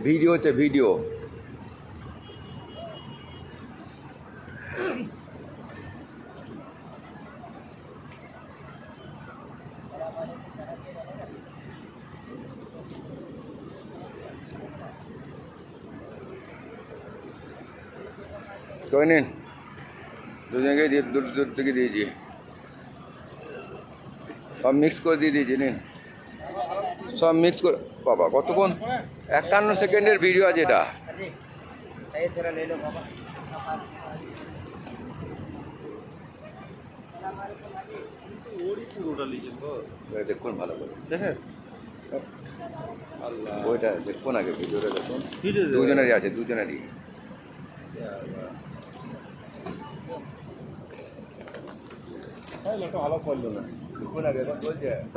Video হচ্ছে video. করে নিন, দুজনকে দিয়ে দূর থেকে দিয়েছি, সব মিক্স করে দিয়ে দিয়েছি। নিন সব মিক্স করে। বাবা কতক্ষণ, 51 সেকেন্ডের ভিডিও আছে এটা। দেখুন ভালো করে, ওইটা দেখুন আগে, ভিডিওটা দেখুন। দুজনেরই আছে, দুজনেরই। ভালো করলো না, দেখুন আগে, এখন বলছে।